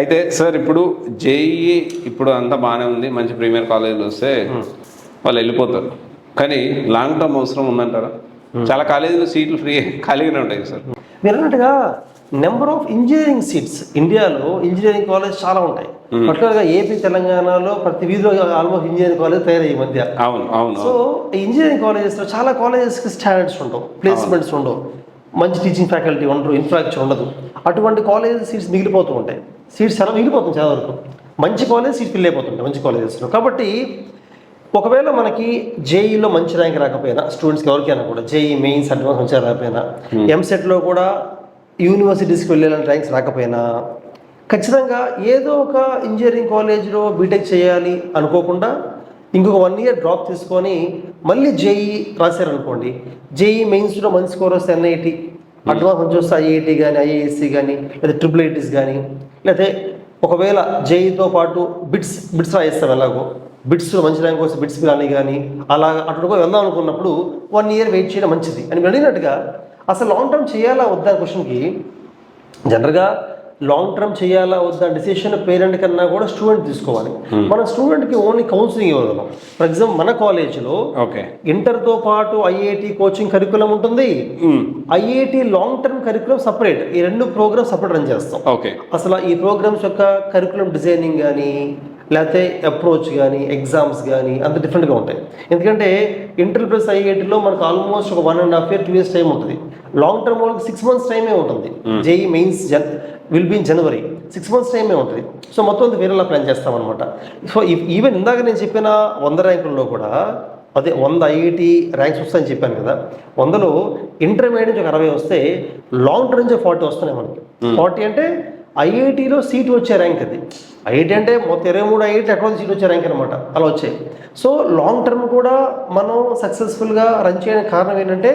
అయితే సార్ ఇప్పుడు జేఈ ఇప్పుడు అంతా బాగానే ఉంది, మంచి ప్రీమియర్ కాలేజీలు వస్తే వాళ్ళు వెళ్ళిపోతారు, కానీ లాంగ్ టర్మ్ అవసరం ఉందంటారా? చాలా కాలేజీలో సీట్లు ఫ్రీ ఖాళీగానే ఉంటాయి సార్. మీరు అన్నట్టుగా నెంబర్ ఆఫ్ ఇంజనీరింగ్ సీట్స్ ఇండియాలో ఇంజనీరింగ్ కాలేజ్ చాలా ఉంటాయి. పర్టికులర్గా ఏపీ తెలంగాణలో ప్రతి వీధిలో ఆల్మోస్ట్ ఇంజనీరింగ్ కాలేజ్ తయారయ్యే మధ్య. అవును అవును. సో ఇంజనీరింగ్ కాలేజెస్లో చాలా కాలేజెస్కి స్టాండర్డ్స్ ఉండవు, ప్లేస్మెంట్స్ ఉండవు, మంచి టీచింగ్ ఫ్యాకల్టీ ఉండరు, ఇన్ఫ్రాస్ట్రక్చర్ ఉండదు. అటువంటి కాలేజ్ సీట్స్ మిగిలిపోతూ ఉంటాయి. సీట్స్ చాలా మిగిలిపోతుంది చాలా వరకు. మంచి కాలేజ్ సీట్స్ ఫిల్ అయిపోతుంటాయి మంచి కాలేజెస్లో. కాబట్టి ఒకవేళ మనకి జేఈలో మంచి ర్యాంక్ రాకపోయినా, స్టూడెంట్స్కి ఎవరికైనా కూడా జేఈ మెయిన్స్ అడ్వాన్స్ మంచిగా రాకపోయినా, ఎంసెట్లో కూడా యూనివర్సిటీస్కి వెళ్ళాలని ర్యాంక్స్ రాకపోయినా, ఖచ్చితంగా ఏదో ఒక ఇంజనీరింగ్ కాలేజ్లో బీటెక్ చేయాలి అనుకోకుండా ఇంకొక 1 year డ్రాప్ తీసుకొని మళ్ళీ జేఈ రాశారనుకోండి, జేఈ మెయిన్స్లో మంచి స్కోర్ వస్తే ఎన్ఐటి, అడ్వాన్స్ మంచి వస్తే ఐఐటి కానీ ఐఏఎస్సి కానీ లేదా IIITs కానీ, లేకపోతే ఒకవేళ జేఈతో పాటు బిట్స్ రాయిస్తాం. ఎలాగో బిట్స్లో మంచి ర్యాంక్ వస్తే బిట్స్ కానీ అలా అటు వెళ్దాం అనుకున్నప్పుడు 1 year వెయిట్ చేయడం మంచిది అని అడిగినట్టుగా. అసలు లాంగ్ టర్మ్ చేయాలా వద్దా క్వశ్చన్కి, జనరల్గా లాంగ్ టర్మ్ చేయాలా వద్దా డిసిషన్ పేరెంట్ కన్నా కూడా స్టూడెంట్ తీసుకోవాలి. మనం స్టూడెంట్కి ఓన్లీ కౌన్సిలింగ్ ఇవ్వగలం. ఫర్ ఎగ్జాంపుల్ మన కాలేజ్లో ఇంటర్తో పాటు ఐఐటి కోచింగ్ కరికులం ఉంటుంది, IIT long term curriculum separate. ఈ 2 ప్రోగ్రామ్స్ సపరేట్ రన్ చేస్తాం. అసలు ఈ ప్రోగ్రామ్స్ యొక్క కరికులం డిజైనింగ్ కానీ లేకపోతే అప్రోచ్ కానీ ఎగ్జామ్స్ కానీ అంత డిఫరెంట్గా ఉంటాయి. ఎందుకంటే ఇంటర్ ప్లస్ ఐఐటీలో మనకు ఆల్మోస్ట్ ఒక 1.5 year 2 years టైం ఉంటుంది. లాంగ్ టర్మ్ వాళ్ళకి 6 months టైమే ఉంటుంది. JE mains will be in January, 6 months టైమే ఉంటుంది. సో మొత్తం అంతా వేరేలా ప్లాన్ చేస్తామన్నమాట. సో ఈవెన్ ఇందాక నేను చెప్పిన 100 ర్యాంకుల్లో కూడా అదే 100 ఐఐటి ర్యాంక్స్ వస్తాయని చెప్పాను కదా, 100లో ఇంటర్మీడియట్ నుంచి ఒక 60 వస్తే లాంగ్ టర్మ్ నుంచి 40 వస్తున్నాయి మనకి. 40 అంటే ఐఐటీలో సీట్ వచ్చే ర్యాంక్ అది. ఐఐటి అంటే మొత్తం 23 ఐఐటి ఎక్కడ సీట్ వచ్చే ర్యాంక్ అనమాట, అలా వచ్చాయి. సో లాంగ్ టర్మ్ కూడా మనం సక్సెస్ఫుల్గా రన్ చేయడానికి కారణం ఏంటంటే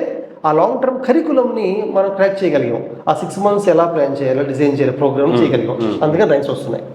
ఆ లాంగ్ టర్మ్ కరికులంని మనం క్రాక్ చేయగలిగాం. ఆ 6 months ఎలా ప్లాన్ చేయాలో డిజైన్ చేయాలి ప్రోగ్రామ్ చేయగలిగాం, అందుకని ర్యాంక్స్ వస్తున్నాయి.